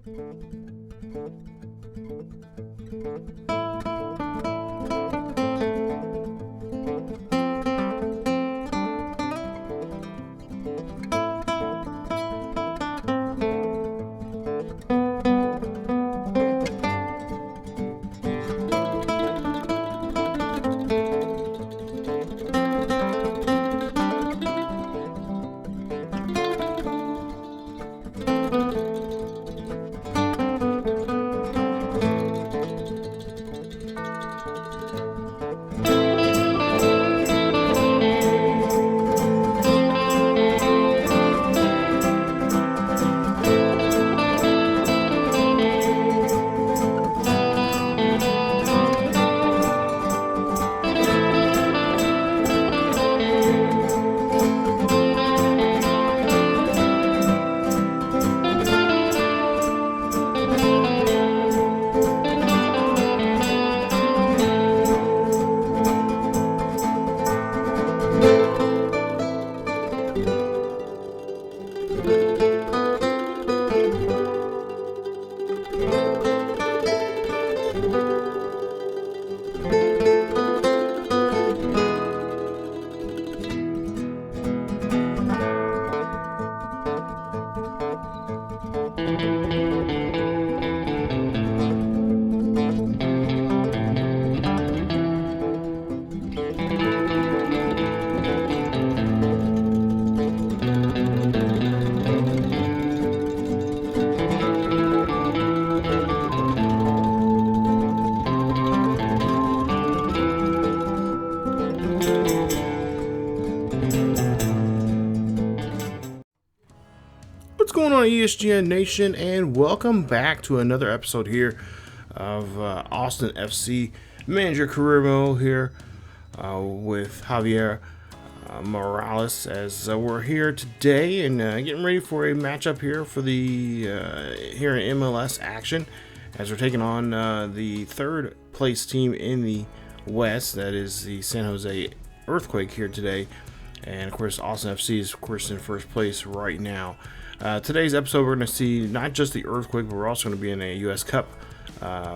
What's going on, ESGN Nation, and welcome back to another episode here of Austin FC Manager Career Mode here with Javier Morales, as we're here today and getting ready for a matchup here for the here in MLS action, as we're taking on the third place team in the West, that is the San Jose Earthquake here today. And of course, Austin FC is of course in first place right now. Today's episode, we're going to see not just the Earthquake, but we're also going to be in a U.S. Cup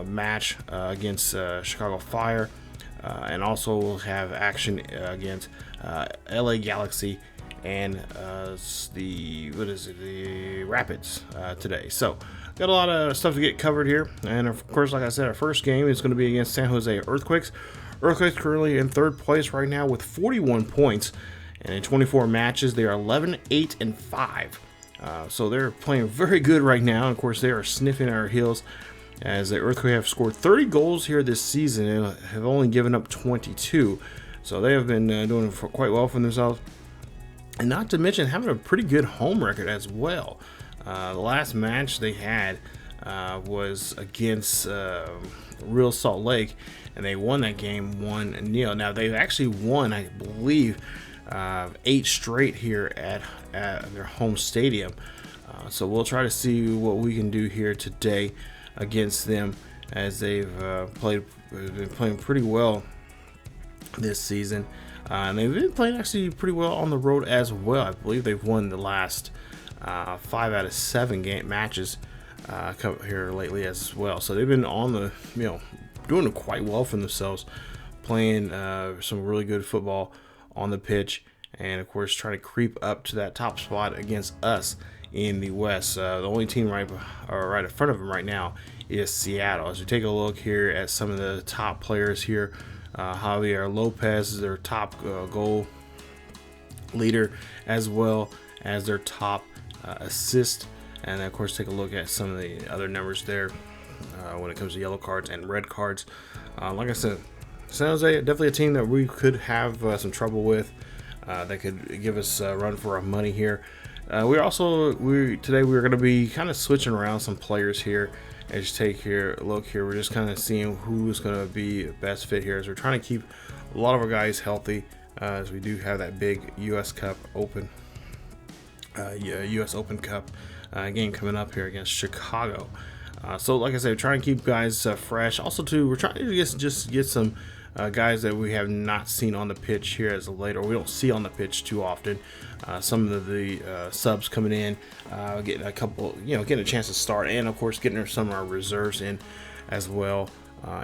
match against Chicago Fire, and also we'll have action against LA Galaxy and the Rapids today. So got a lot of stuff to get covered here, and of course, like I said, our first game is going to be against San Jose Earthquakes. Earthquakes currently in third place right now with 41 points, and in 24 matches they are 11-8-5. So they're playing very good right now. And of course, they are sniffing at our heels, as the Earthquake have scored 30 goals here this season and have only given up 22. So they have been doing quite well for themselves, and not to mention having a pretty good home record as well. The last match they had was against Real Salt Lake, and they won that game 1-0. Now they've actually won, I believe, 8 straight here at their home stadium. So we'll try to see what we can do here today against them, as they've been playing pretty well this season, and they've been playing actually pretty well on the road as well. I believe they've won the last 5 out of 7 matches here lately as well. So they've been on the doing quite well for themselves, playing some really good football on the pitch, and of course trying to creep up to that top spot against us in the West. The only team right in front of them right now is Seattle. As we take a look here at some of the top players here, Javier Lopez is their top goal leader, as well as their top assist, and of course take a look at some of the other numbers there when it comes to yellow cards and red cards. Like I said, San Jose, definitely a team that we could have some trouble with, that could give us a run for our money here. Today we're going to be kind of switching around some players here. As you take a look here, we're just kind of seeing who's going to be the best fit here, as we're trying to keep a lot of our guys healthy, as we do have that big U.S. Open Cup game coming up here against Chicago. So like I said, we're trying to keep guys fresh. Also, too, we're trying to just get some guys that we have not seen on the pitch here as of late, or we don't see on the pitch too often. Some of the subs coming in, getting a couple, getting a chance to start, and of course getting some of our reserves in as well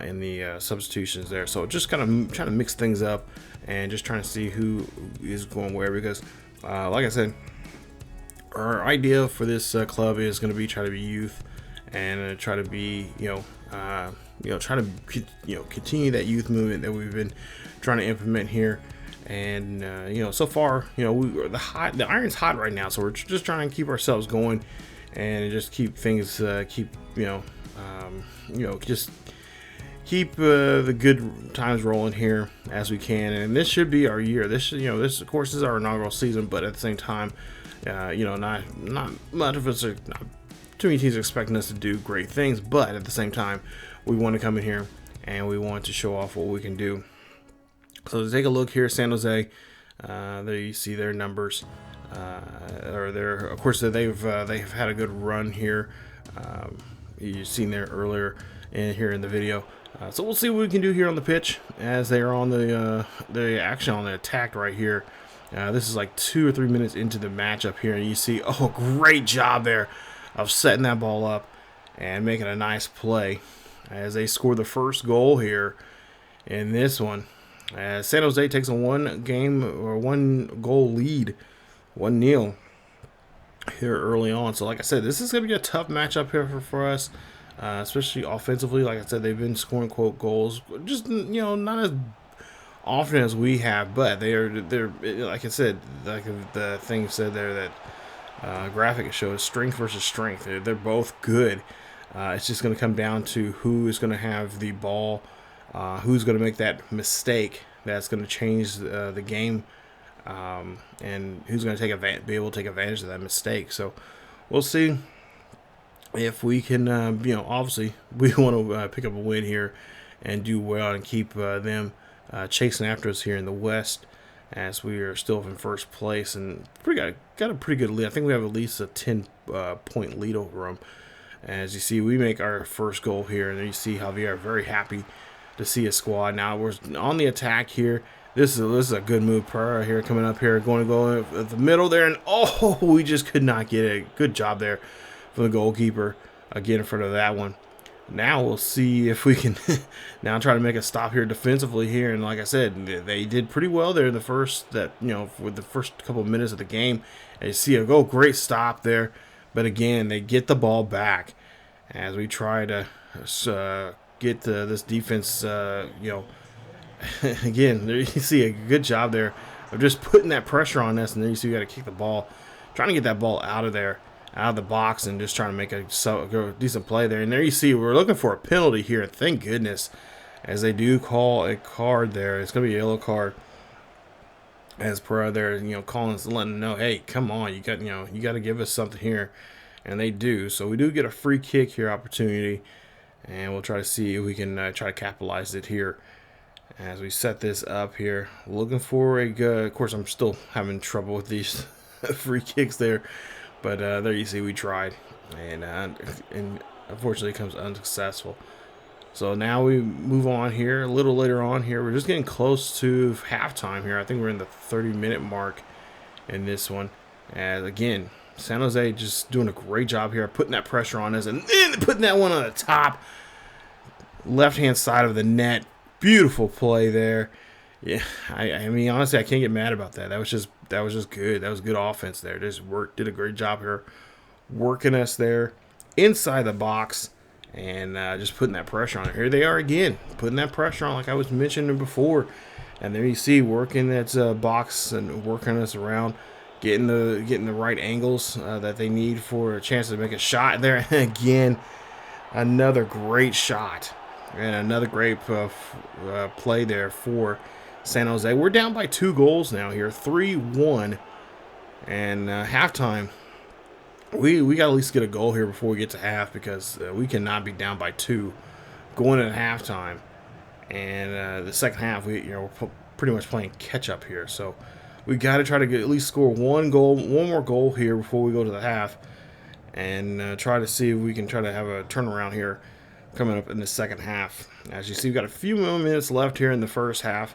in the substitutions there. So just kind of trying to mix things up and just trying to see who is going where, because like I said, our idea for this club is going to be try to be youth and try to be try to continue that youth movement that we've been trying to implement here. And so far, the iron's hot right now, so we're just trying to keep ourselves going and just keep things just keep the good times rolling here as we can. And this should be our year. This of course is our inaugural season, but at the same time, not much of us are, not too many teams are expecting us to do great things, but at the same time, we want to come in here and we want to show off what we can do. So to take a look here, San Jose, there you see their numbers, of course they've had a good run here. You've seen there earlier here in the video. So we'll see what we can do here on the pitch as they are on the action on the attack right here. This is like 2 or 3 minutes into the matchup here, and you see, great job there of setting that ball up and making a nice play as they score the first goal here in this one. As San Jose takes a 1 goal lead, 1-0 here early on. So like I said, this is going to be a tough matchup here for us, especially offensively. Like I said, they've been scoring goals, just not as often as we have, but they're like I said, like the thing said there that graphic shows strength versus strength. They're both good. It's just going to come down to who is going to have the ball, who's going to make that mistake that's going to change the game, and who's going to be able to take advantage of that mistake. So we'll see if we can. Obviously we want to pick up a win here and do well and keep them chasing after us here in the West, as we are still in first place and got a pretty good lead. I think we have at least a 10-point lead over them. As you see, we make our first goal here, and then you see Javier very happy to see his squad. Now we're on the attack here. This is a good move. Pereira here coming up here, going to go at the middle there, and we just could not get it. Good job there from the goalkeeper again in front of that one. Now we'll see if we can now try to make a stop here defensively here. And like I said, they did pretty well there in the first with the first couple of minutes of the game. And you see a great stop there, but again they get the ball back as we try to get this defense. Again, there you see a good job there of just putting that pressure on us, and then you see we got to kick the ball, trying to get that ball out of there, out of the box, and just trying to make a decent play there. And there you see we're looking for a penalty here. Thank goodness, as they do call a card there. It's going to be a yellow card, as per there, calling us, letting them know, hey, come on, you got to give us something here, and they do. So we do get a free kick here opportunity, and we'll try to see if we can try to capitalize it here as we set this up here. Looking for a good. Of course, I'm still having trouble with these free kicks there. But there you see we tried, and unfortunately it comes unsuccessful. So now we move on here. A little later on here, we're just getting close to halftime here. I think we're in the 30-minute mark in this one. And again, San Jose just doing a great job here, putting that pressure on us, and then putting that one on the top left-hand side of the net. Beautiful play there. Yeah, I mean, honestly, I can't get mad about that. That was just good. That was good offense there. Just did a great job here, working us there inside the box, and just putting that pressure on it. Here they are again, putting that pressure on, like I was mentioning before. And there you see, working that box and working us around, getting the right angles that they need for a chance to make a shot there. And again, another great shot and another great play there for San Jose. We're down by 2 goals now here, 3-1, and halftime. We got to at least get a goal here before we get to half, because we cannot be down by 2 going into halftime. And the second half, we're pretty much playing catch up here. So we got to try to at least score one more goal here before we go to the half, and try to see if we can try to have a turnaround here coming up in the second half. As you see, we've got a few more minutes left here in the first half.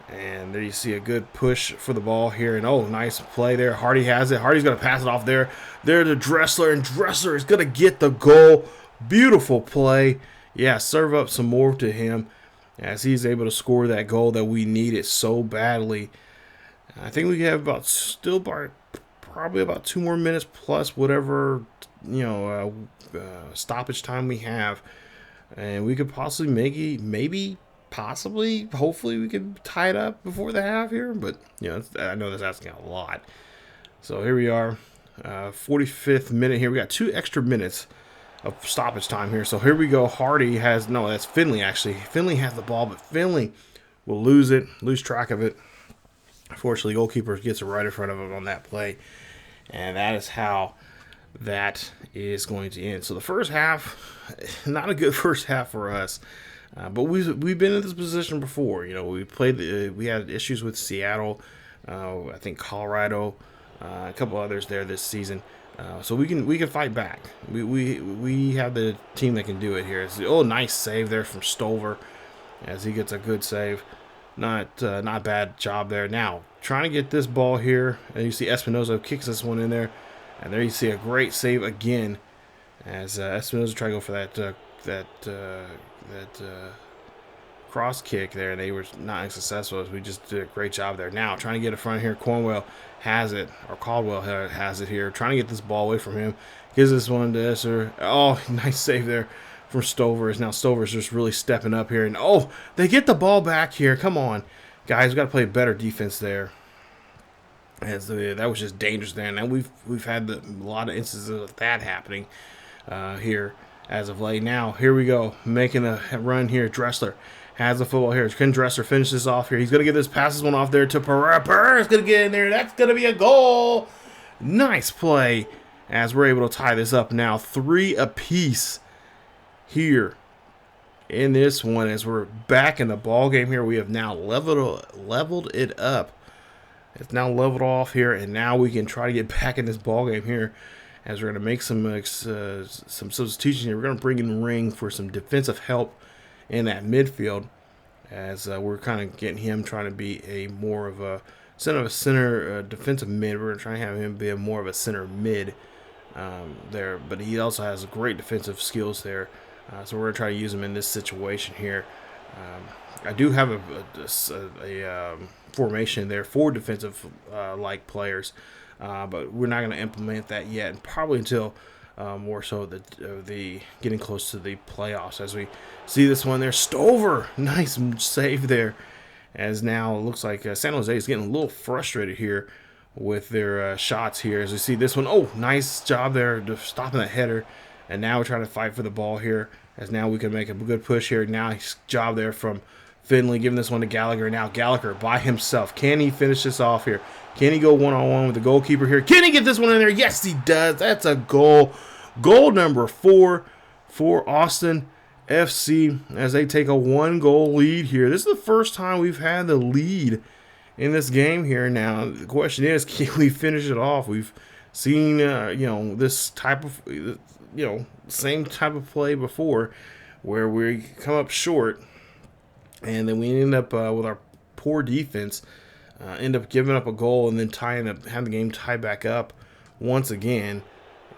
And there you see a good push for the ball here. And oh, nice play there. Hardy has it. Hardy's going to pass it off there. There to Dressler. And Dressler is going to get the goal. Beautiful play. Yeah, serve up some more to him as he's able to score that goal that we needed so badly. I think we have probably about 2 more minutes plus whatever, stoppage time we have. And we could possibly hopefully we could tie it up before the half here, but I know that's asking a lot. So here we are, 45th minute here. We got 2 extra minutes of stoppage time here. So here we go. Hardy has, no, that's Finley actually. Finley has the ball, but Finley will lose track of it. Unfortunately, goalkeeper gets it right in front of him on that play, and that is how that is going to end. So the first half, not a good first half for us. But we've been in this position before. We had issues with Seattle, I think Colorado, a couple others there this season. So we can fight back. We have the team that can do it here. Nice save there from Stover, as he gets a good save. Not bad job there. Now trying to get this ball here, and you see Espinoza kicks this one in there, and there you see a great save again, as Espinoza try to go for that cross kick there, and they were not successful, as we just did a great job there. Now trying to get in front here. Caldwell has it here, trying to get this ball away from him. Gives this one to Esser. Oh, nice save there from Stover. Now Stover's just really stepping up here, and they get the ball back here. Come on, guys, we got to play better defense there. That was just dangerous there. And we've had a lot of instances of that happening here as of late. Now here we go, making a run here. Dressler has the football here. Can Dressler finish this off here? He's going to get this passes one off there to Pereira. Pereira's going to get in there. That's going to be a goal. Nice play, as we're able to tie this up now 3 apiece here in this one, as we're back in the ball game here. We have now leveled it up. It's now leveled off here, and now we can try to get back in this ball game here, as we're going to make some substitutions here. We're going to bring in Ring for some defensive help in that midfield, as we're kind of getting him trying to be a more of a center defensive mid. We're going to try to have him be more of a center mid there, but he also has great defensive skills there. So we're going to try to use him in this situation here. I do have a formation there for defensive like players, but we're not going to implement that yet, and probably until more so the getting close to the playoffs. As we see this one there, Stover, nice save there, as now it looks like San Jose is getting a little frustrated here with their shots here. As we see this one, nice job there to stopping that header. And now we're trying to fight for the ball here, as now we can make a good push here. Nice job there from Finley, giving this one to Gallagher. Now Gallagher by himself. Can he finish this off here? Can he go one-on-one with the goalkeeper here? Can he get this one in there? Yes, he does. That's a goal. Goal number 4 for Austin FC, as they take a 1-goal lead here. This is the first time we've had the lead in this game here. Now the question is, can we finish it off? We've seen this type of same type of play before, where we come up short, and then we end up with our poor defense, end up giving up a goal, and then have the game tie back up once again,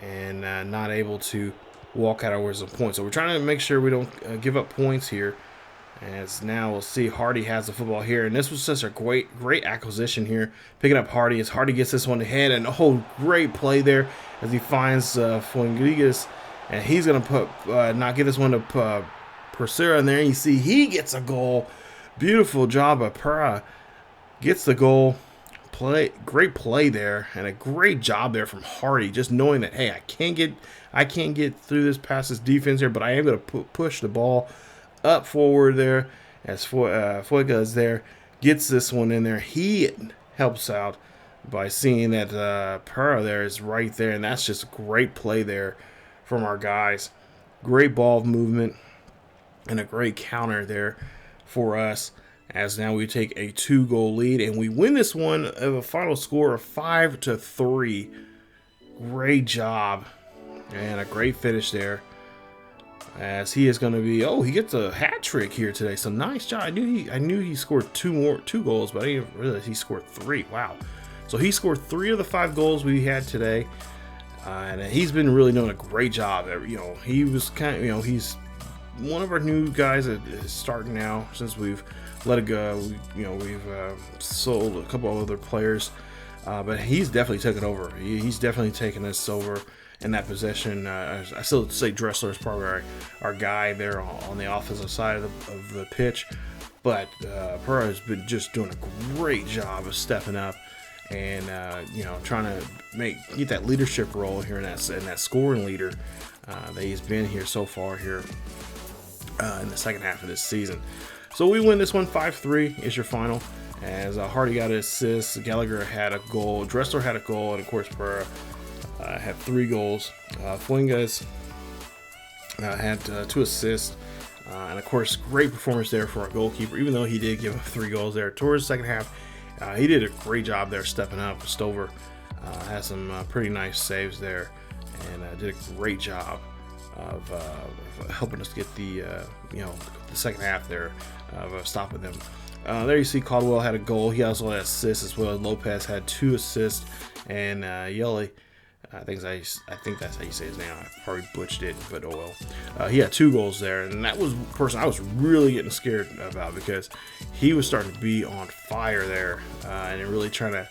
and not able to walk out with some points. So we're trying to make sure we don't give up points here. As now we'll see Hardy has the football here, and this was such a great acquisition here, picking up Hardy, as Hardy gets this one ahead, and great play there as he finds Fuengigas, and he's gonna not get this one to Persera in there. And you see he gets a goal. Beautiful job by Pera, gets the goal. Great play there, and a great job there from Hardy, just knowing that, hey, I can't get through this past this defense here, but I am gonna push the ball up forward there, as Fuegas there gets this one in there. He helps out by seeing that Pera there is right there, and that's just a great play there from our guys. Great ball movement and a great counter there for us, as now we take a 2-goal lead, and we win this one of a final score of 5-3. Great job and a great finish there. as he is going to be. Oh, he gets a hat trick here today. So nice job. I knew he scored two goals, but I didn't realize he scored 3. Wow. So he scored 3 of the 5 goals we had today, and he's been really doing a great job. He was he's one of our new guys that is starting now since we've let it go. We've sold a couple of other players, but he's definitely taken over. He's definitely taken us over in that position. I still say Dressler is probably our guy there on the offensive side of the pitch, but Pereira has been just doing a great job of stepping up and trying to get that leadership role here in that scoring leader that he's been here so far here in the second half of this season. So we win this one 5-3 is your final, as Hardy got an assist, Gallagher had a goal, Dressler had a goal, and of course Pereira had 3 goals. Fuengas had 2 assists, and of course great performance there for our goalkeeper, even though he did give up 3 goals there towards the second half. He did a great job there stepping up. Stover had some pretty nice saves there, and did a great job of helping us get the second half there of stopping them. There you see Caldwell had a goal. He also had assists as well. Lopez had 2 assists, and Yelly, I think that's how you say his name. I probably butchered it, but oh well. He had 2 goals there, and that was the person I was really getting scared about, because he was starting to be on fire there, and really trying to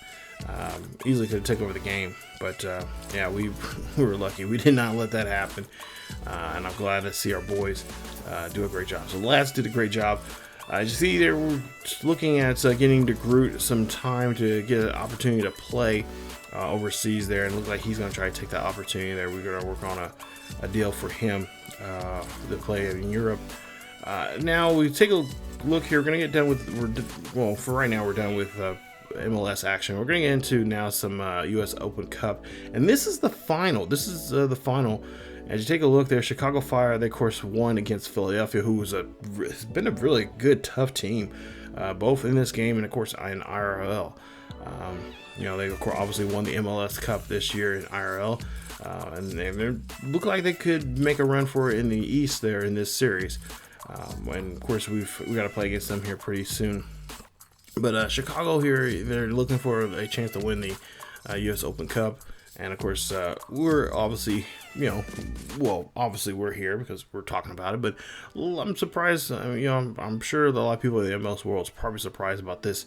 easily could take over the game. But yeah, we were lucky. We did not let that happen, and I'm glad to see our boys do a great job. So lads did a great job. As you see there, we're looking at getting to Groot some time to get an opportunity to play overseas there, and it looks like he's going to try to take that opportunity there. We're going to work on a deal for him to play in Europe. Now we take a look here. We're going to get done with, for right now we're done with MLS action. We're going to get into now some US Open Cup, and this is the final. This is the final. As you take a look there, Chicago Fire, they of course won against Philadelphia, who has been a really good, tough team, both in this game and of course in IRL. They of course obviously won the MLS Cup this year in IRL, and they look like they could make a run for it in the East there in this series. And of course we got to play against them here pretty soon. But Chicago here, they're looking for a chance to win the US Open Cup. And of course, we're obviously, obviously we're here because we're talking about it. But I'm surprised, I'm sure that a lot of people in the MLS world is probably surprised about this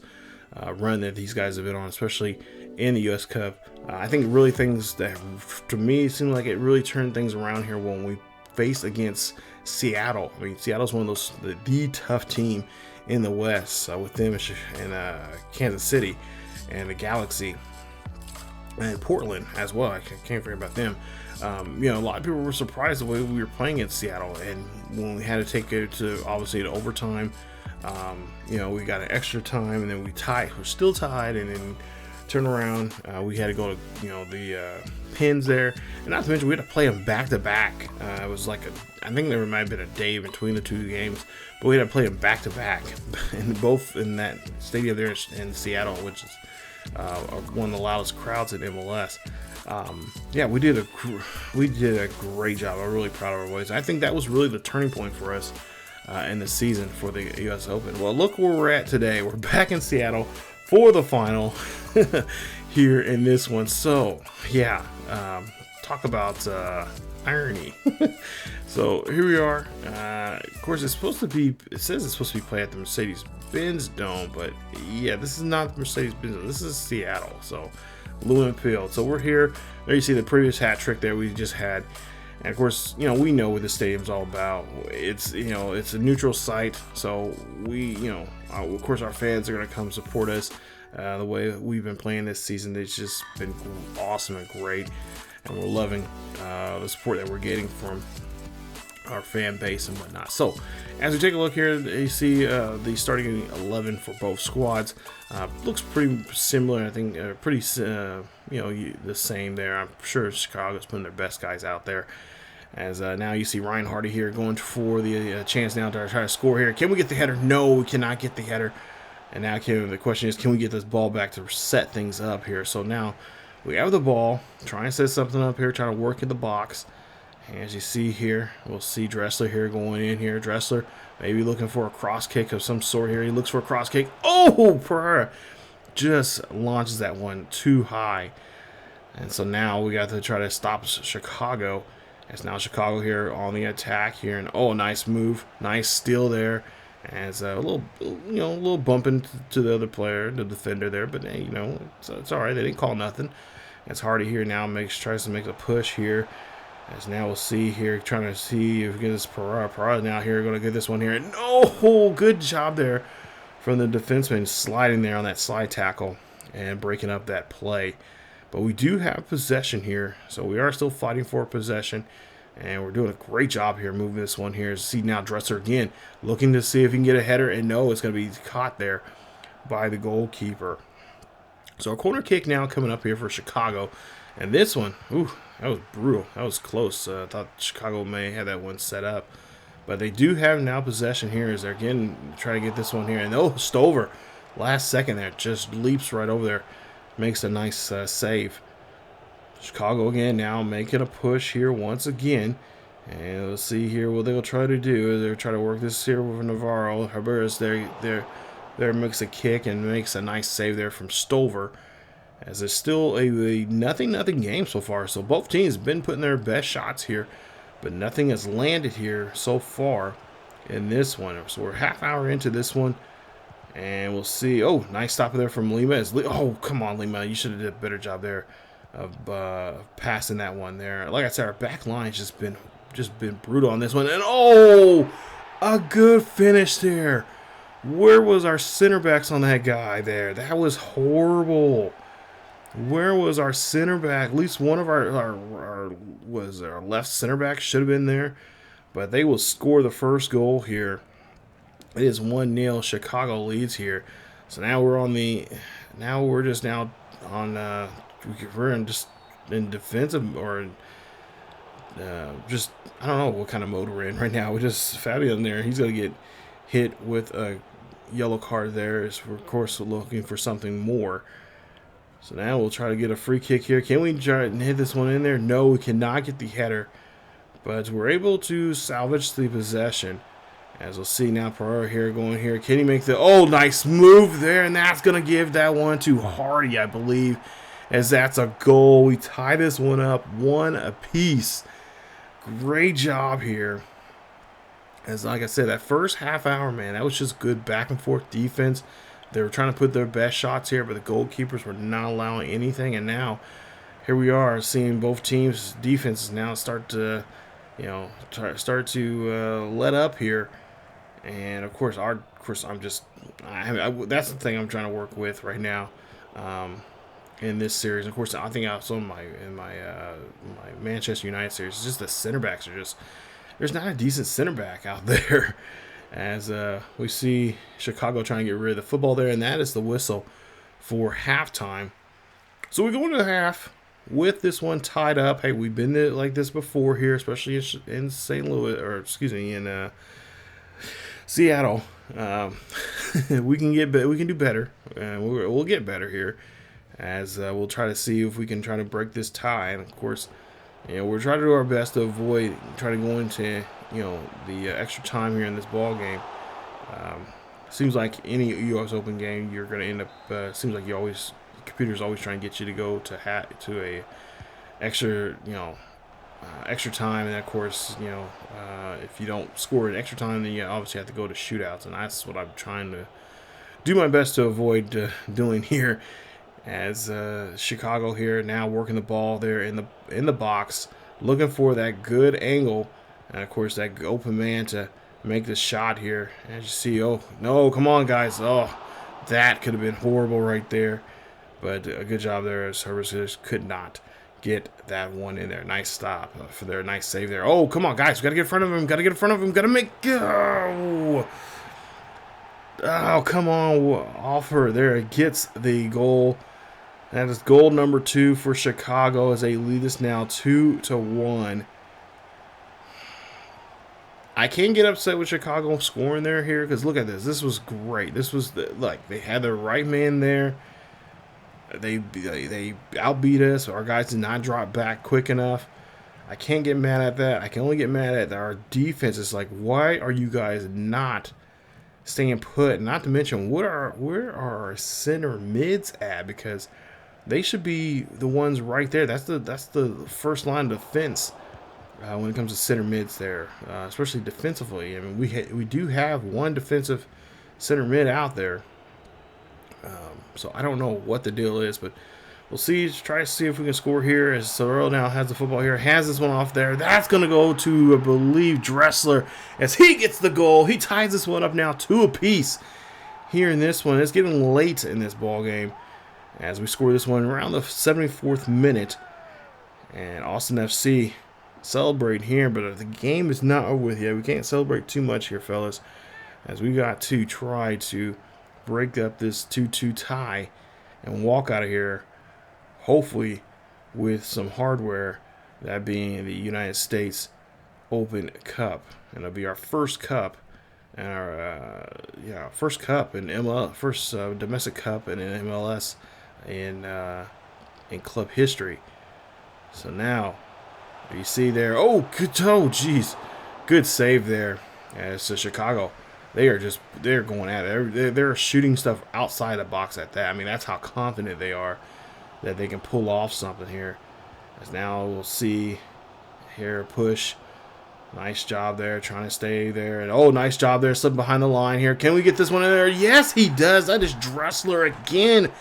run that these guys have been on, especially in the US Cup. I think really things that, to me, seem like it really turned things around here when we faced against Seattle. I mean, Seattle's one of those, the tough team in the West, with them and Kansas City and the Galaxy. And Portland as well. I can't forget about them. A lot of people were surprised the way we were playing in Seattle, and when we had to take it to obviously to overtime, we got an extra time, and then we're still tied, and then turn around, we had to go to the pins there, and not to mention we had to play them back to back. It was like I think there might have been a day between the 2 games, but we had to play them back to back, and both in that stadium there in Seattle, which is one of the loudest crowds in MLS. We did a great job. I'm really proud of our boys. I think that was really the turning point for us in the season for the US Open. Well, look where we're at today. We're back in Seattle for the final here in this one. So yeah, talk about irony. So here we are. Of course, it says it's supposed to be played at the Mercedes-Benz Dome, but yeah, this is not the Mercedes-Benz Dome. This is Seattle, so Lumen Field. So we're here. There you see the previous hat trick there we just had. And of course, we know what the stadium's all about. It's it's a neutral site, so of course our fans are gonna come support us. The way we've been playing this season, it's just been awesome and great, and we're loving the support that we're getting from our fan base and whatnot. So as we take a look here, you see the starting 11 for both squads. Looks pretty similar. I think pretty the same there. I'm sure Chicago's putting their best guys out there. As now you see Ryan Hardy here going for the chance now to try to score here. Can we get the header? No, we cannot get the header. And now the question is, can we get this ball back to set things up here? So now we have the ball, trying to set something up here, trying to work in the box. As you see here, we'll see Dressler here going in here. Dressler maybe looking for a cross kick of some sort here. He looks for a cross kick. Oh, Pereira just launches that one too high. And so now we got to try to stop Chicago. It's now Chicago here on the attack here. And oh, nice move. Nice steal there. As a little, a little bump into the other player, the defender there. But, hey, it's all right. They didn't call nothing. It's Hardy here now tries to make a push here. As now we'll see here, trying to see if we get this Pereira. Pereira now here, going to get this one here. And oh, good job there from the defenseman sliding there on that slide tackle and breaking up that play. But we do have possession here, so we are still fighting for possession. And we're doing a great job here moving this one here. See now Dressler again, looking to see if he can get a header. And no, it's going to be caught there by the goalkeeper. So a corner kick now coming up here for Chicago. And this one, ooh, that was brutal. That was close. I thought Chicago may have that one set up. But they do have now possession here as they're again trying to get this one here. And oh, Stover, last second there, just leaps right over there. Makes a nice save. Chicago again now making a push here once again. And let's see here what they'll try to do. They're trying to work this here with Navarro. Herberus there makes a kick and makes a nice save there from Stover. As it's still a nothing game so far. So both teams have been putting their best shots here, but nothing has landed here so far in this one. So we're half hour into this one, and we'll see. Oh, nice stop there from Lima. Oh, come on, Lima. You should have did a better job there of passing that one there. Like I said, our back line's just been brutal on this one. And oh, a good finish there. Where was our center backs on that guy there? That was horrible. Where was our center back? At least one of our left center back should have been there. But they will score the first goal here. It is 1-0. Chicago leads here. So now we're on the. Now we're just now on. We're in defensive or just I don't know what kind of mode we're in right now. We just Fabian there. He's gonna get hit with a yellow card there. As we're of course looking for something more. So now we'll try to get a free kick here. Can we try and hit this one in there? No, we cannot get the header. But we're able to salvage the possession. As we'll see now, Pereira here going here. Can he make the... Oh, nice move there. And that's going to give that one to Hardy, I believe. As that's a goal. We tie this one up 1 apiece. Great job here. As like I said, that first half hour, man, that was just good back and forth defense. They were trying to put their best shots here, but the goalkeepers were not allowing anything. And now, here we are seeing both teams' defenses now start to, let up here. And of course, that's the thing I'm trying to work with right now, in this series. Of course, I think also in my Manchester United series, it's just the center backs are just there's not a decent center back out there. As we see Chicago trying to get rid of the football there, and that is the whistle for halftime. So we go into half with this one tied up. Hey, we've been like this before here, especially in St. Louis, or excuse me, in Seattle. We can do better, and we'll get better here. As we'll try to see if we can try to break this tie, and of course, we're trying to do our best to avoid trying to go into the extra time here in this ball game. Seems like any U.S. Open game, you're going to end up. Seems like the computer's always trying to get you to go to a extra, extra time, and of course, if you don't score in extra time, then you obviously have to go to shootouts, and that's what I'm trying to do my best to avoid doing here. As Chicago here now working the ball there in the box, looking for that good angle. And, of course, that open man to make the shot here. As you see, oh, no, come on, guys. Oh, that could have been horrible right there. But a good job there as Herbers could not get that one in there. Nice stop for their nice save there. Oh, come on, guys. We got to get in front of him. Got to get in front of him. Got to make... Oh, come on. Offer there. It gets the goal. That is goal number 2 for Chicago as they lead us now 2-1. I can't get upset with Chicago scoring there here because look at this. This was great. This was they had the right man there. They outbeat us. Our guys did not drop back quick enough. I can't get mad at that. I can only get mad at our defense. It's like, why are you guys not staying put? Not to mention, where are our center mids at? Because they should be the ones right there. That's the first line of defense when it comes to center mids there, especially defensively. I mean, we do have one defensive center mid out there. So I don't know what the deal is, but we'll see. Try to see if we can score here. As Sorrell now has the football here, has this one off there. That's going to go to, I believe, Dressler as he gets the goal. He ties this one up now 2 apiece here in this one. It's getting late in this ball game as we score this one around the 74th minute. And Austin FC celebrate here, but the game is not over with yet. We can't celebrate too much here, fellas, as we got to try to break up this 2-2 tie and walk out of here, hopefully with some hardware, that being the United States Open Cup. And it'll be our first cup, and our first cup in MLS, first domestic cup in MLS in club history. So now you see there, geez, good save there as Chicago. They're going at it. They're shooting stuff outside the box at that. I mean, that's how confident they are that they can pull off something here. As now we'll see here, push. Nice job there, trying to stay there. And nice job there, slipping behind the line here. Can we get this one in there? Yes, he does. That is Dressler again.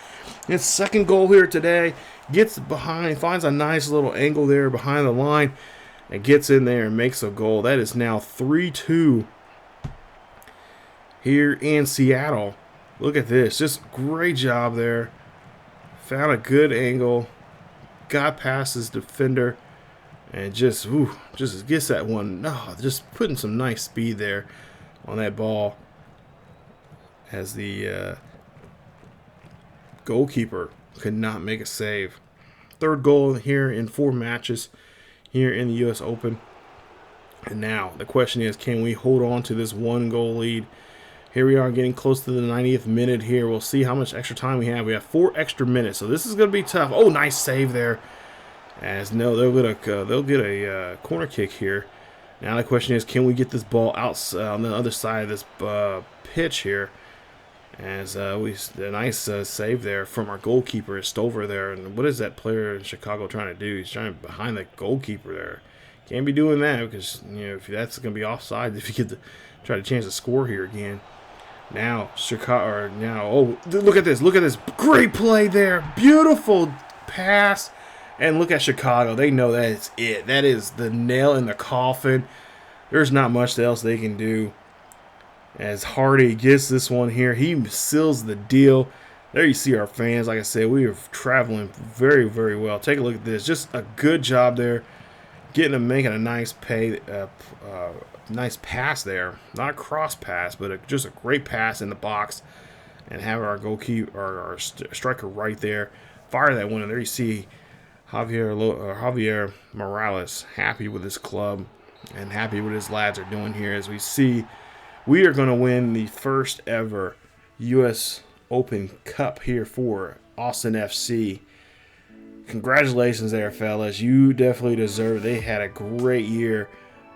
His second goal here today. Gets behind, finds a nice little angle there behind the line, and gets in there and makes a goal. That is now 3-2. Here in Seattle. Look at this. Just great job there. Found a good angle. Got past his defender. And just gets that one. No, just putting some nice speed there on that ball. As the goalkeeper could not make a save. Third goal here in 4 matches here in the U.S. Open. And now the question is, can we hold on to this 1-goal lead? Here we are getting close to the 90th minute here. We'll see how much extra time we have. We have 4 extra minutes, so this is going to be tough. Nice save there. As no, they'll get a corner kick here. Now the question is, can we get this ball out on the other side of this pitch here? As a nice save there from our goalkeeper, Stover there. And what is that player in Chicago trying to do? He's trying behind the goalkeeper there. Can't be doing that because if that's going to be offside if you get to try to change the score here again. Now look at this. Look at this great play there. Beautiful pass. And look at Chicago. They know that it's it. That is the nail in the coffin. There's not much else they can do. As Hardy gets this one here, he seals the deal. There you see our fans. Like I said, we are traveling very, very well. Take a look at this. Just a good job there. Making a nice nice pass there. Not a cross pass, but just a great pass in the box. And have our goalkeeper, our striker right there. Fire that one. And there you see Javier Morales happy with his club and happy what his lads are doing here. As we see, we are going to win the first ever U.S. Open Cup here for Austin FC. Congratulations there, fellas. You definitely deserve it. They had a great year.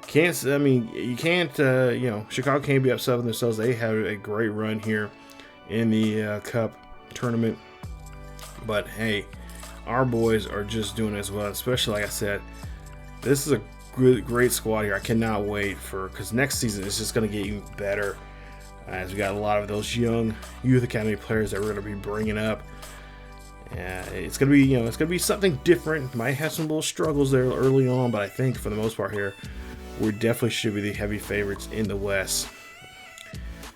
Chicago can't be upset with themselves. They had a great run here in the Cup tournament. But, hey, our boys are just doing as well. Especially, like I said, this is a great squad here. I cannot wait because next season is just going to get even better. As we got a lot of those young youth academy players that we're going to be bringing up. It's gonna be something different. Might have some little struggles there early on, but I think for the most part here, we definitely should be the heavy favorites in the West.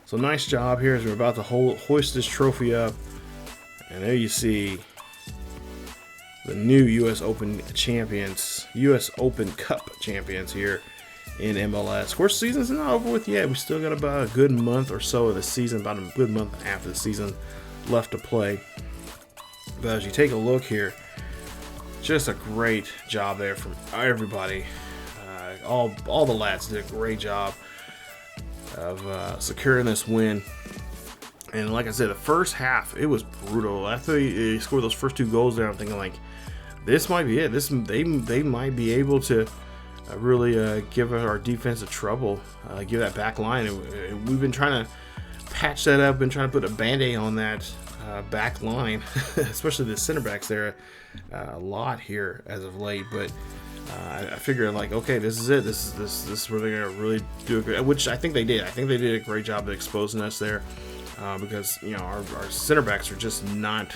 So nice job here as we're about to hoist this trophy up, and there you see the new U.S. Open champions, U.S. Open Cup champions here in MLS. Of course, the season's not over with yet. We still got about a good month or so of the season, about a good month and a half of the season left to play. But as you take a look here, just a great job there from everybody. All the lads did a great job of securing this win. And like I said, the first half, it was brutal. After he scored those first 2 goals there, I'm thinking like, this might be it. They might be able to really give our defense a trouble, give that back line. We've been trying to patch that up, been trying to put a band-aid on that back line, especially the center backs there a lot here as of late. But I figured, like, okay, this is it. This is where they're gonna really do a good, which I think they did. I think they did a great job of exposing us there, because our center backs are just not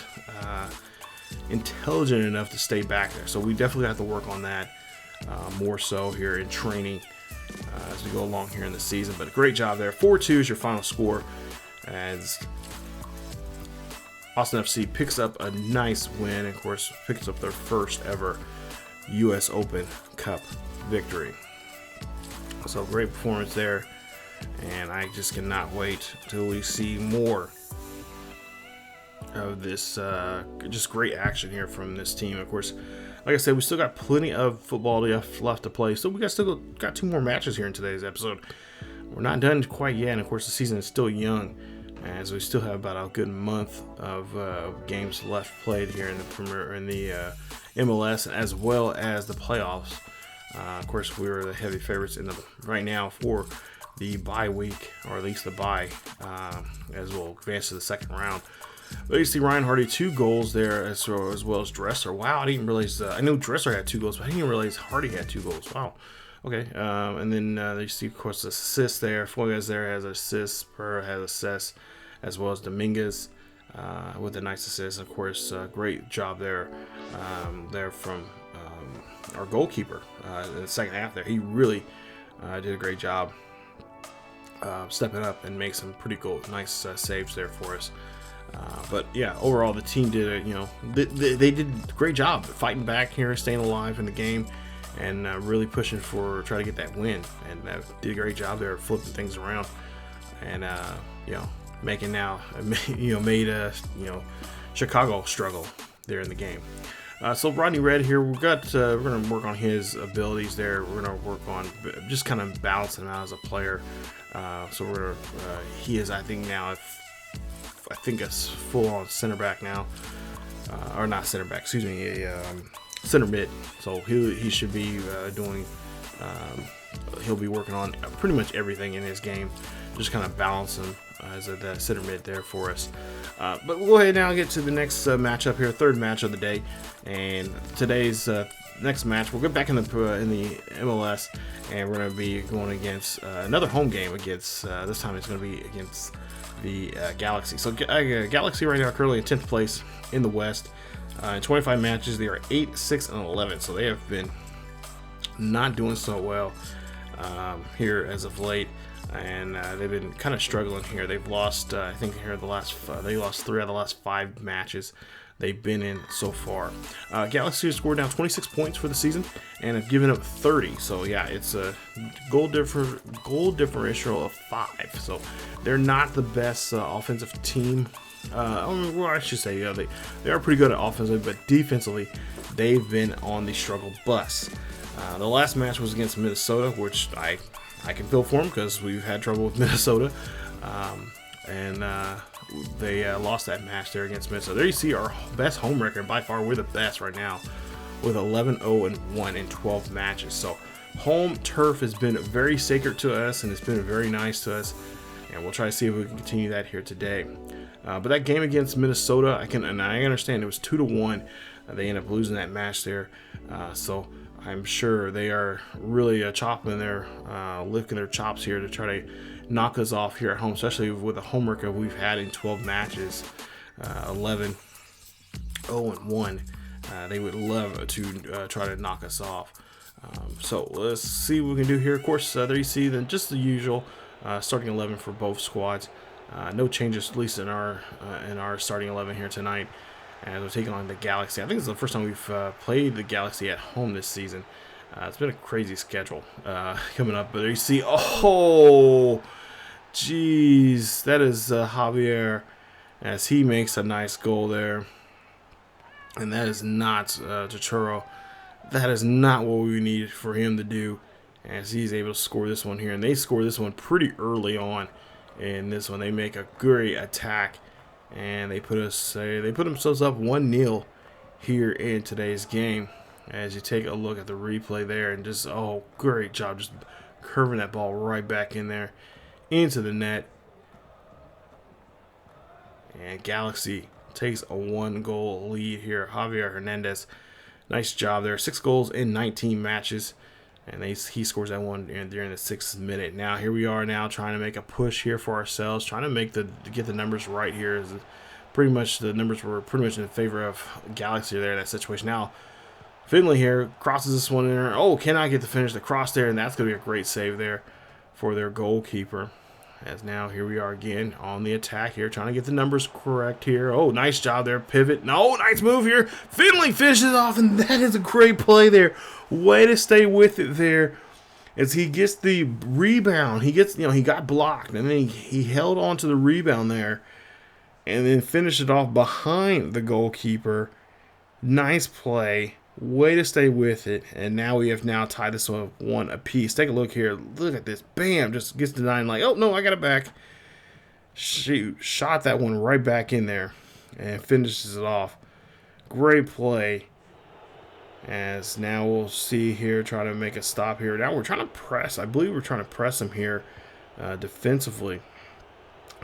intelligent enough to stay back there. So we definitely have to work on that more so here in training as we go along here in the season. But a great job there. 4-2 is your final score, as Austin FC picks up a nice win. Of course, picks up their first ever U.S. Open Cup victory. So great performance there, and I just cannot wait till we see more of this just great action here from this team. Of course, like I said, we still got plenty of football left to play, so we still got 2 more matches here in today's episode. We're not done quite yet, and of course the season is still young, as we still have about a good month of games left played here in the MLS, as well as the playoffs. Of course, we were the heavy favorites right now for the bye week, or at least the bye, as we'll advance to the second round. But you see Ryan Hardy 2 goals there, as well as Dresser. Wow, I didn't realize. I knew Dresser had 2 goals, but I didn't realize Hardy had 2 goals. Wow. Okay. And then you see, of course, the assists there. Fuentes there has assists. Pereira has assists, as well as Dominguez with a nice assist. Of course, great job there from our goalkeeper in the second half there. He really did a great job stepping up and make some pretty nice saves there for us. But yeah, overall the team did they did a great job fighting back here, staying alive in the game, and really pushing for try to get that win. And did a great job there, flipping things around, and making made Chicago struggle there in the game. So Rodney Red here, we're gonna work on his abilities there. We're gonna work on just kind of balancing him out as a player. So he is, I think now, I think a full-on center back now, or not center back, excuse me, a center mid. So he should be doing. He'll be working on pretty much everything in his game, just kind of balance him as a center mid there for us. But we'll go ahead now and get to the next matchup here, third match of the day, and today's next match we'll get back in the MLS, and we're going to be going against another home game against. This time it's going to be against the Galaxy. So Galaxy right now currently in 10th place in the West. In 25 matches, they are 8, 6, and 11. So they have been not doing so well here as of late, and they've been kind of struggling here. They've lost, I think, here they lost 3 out of the last 5 matches they've been in so far. Galaxy has scored down 26 points for the season and have given up 30. So yeah, it's a goal differential of 5. So they're not the best offensive team. Well, I should say, they are pretty good at offensively, but defensively they've been on the struggle bus. The last match was against Minnesota, which I can feel for them because we've had trouble with Minnesota, and they lost that match there against Minnesota. There you see our best home record by far. We're the best right now with 11-0-1 in 12 matches. So home turf has been very sacred to us, and it's been very nice to us, and we'll try to see if we can continue that here today. But that game against Minnesota, I understand it was 2-1. They ended up losing that match there, so I'm sure they are really licking their chops here to try to knock us off here at home, especially with the home record we've had in 12 matches, 11-0-1. They would love to try to knock us off. So let's see what we can do here. Of course, there you see then just the usual starting 11 for both squads. No changes, at least in our starting 11 here tonight, as we're taking on the Galaxy. I think it's the first time we've played the Galaxy at home this season. It's been a crazy schedule coming up, but there you see, oh, jeez, that is Javier, as he makes a nice goal there, and that is not Chicharro. That is not what we need for him to do, as he's able to score this one here, and they score this one pretty early on. In this one, they make a great attack, and they put themselves up 1-0 here in today's game. As you take a look at the replay there, and just, oh, great job, just curving that ball right back in there into the net. And Galaxy takes a 1-goal lead here. Javier Hernandez, nice job there. 6 goals in 19 matches. And he scores that one during the 6th minute. Now here we are now trying to make a push here for ourselves, trying to get the numbers right here. Pretty much the numbers were pretty much in favor of Galaxy there in that situation. Now Finley here crosses this one in there. Oh, cannot get to finish the cross there, and that's going to be a great save there for their goalkeeper. As now here we are again on the attack here, trying to get the numbers correct here. Oh, nice job there, pivot. No, nice move here. Finley finishes off, and that is a great play there. Way to stay with it there. As he gets the rebound, he got blocked, and then he held on to the rebound there, and then finished it off behind the goalkeeper. Nice play. Way to stay with it. And now we have tied this one apiece. Take a look here. Look at this. Bam. Just gets the 9 like, oh, no, I got it back. Shoot. Shot that one right back in there. And finishes it off. Great play. As now we'll see here. Try to make a stop here. Now we're trying to press. I believe we're trying to press him here defensively.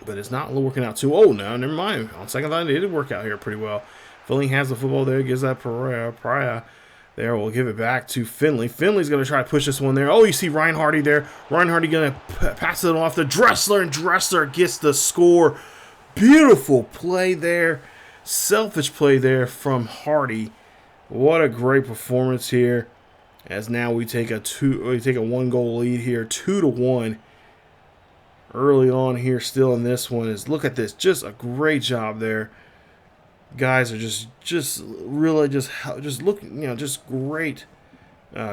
But it's not working out too. Oh, no. Never mind. On second thought, it did work out here pretty well. Finley has the football there, gives that Pariah there. We'll give it back to Finley. Finley's going to try to push this one there. Oh, you see Ryan Hardy there. Ryan Hardy going to pass it off to Dressler, and Dressler gets the score. Beautiful play there. Selfish play there from Hardy. What a great performance here. As now we take a 1-goal lead here, 2-1. Early on here, still in this one look at this. Just a great job there. Guys are just really looking, just great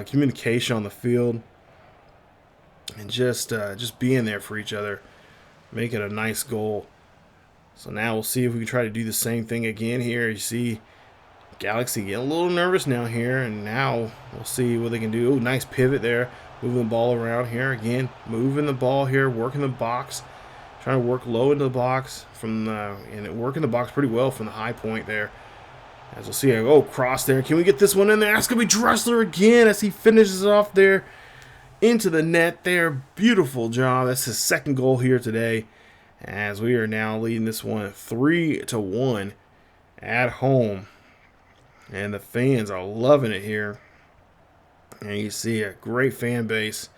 communication on the field, and just being there for each other, make it a nice goal. So now we'll see if we can try to do the same thing again here. You see Galaxy getting a little nervous now here, and now we'll see what they can do. Ooh, nice pivot there, moving the ball around here again, moving the ball here, working the box. Trying to work low into the box and working the box pretty well from the high point there. As we'll see, oh, cross there. Can we get this one in there? That's going to be Dressler again as he finishes it off there into the net there. Beautiful job. That's his 2nd goal here today. As we are now leading this one 3-1 at home. And the fans are loving it here. And you see a great fan base,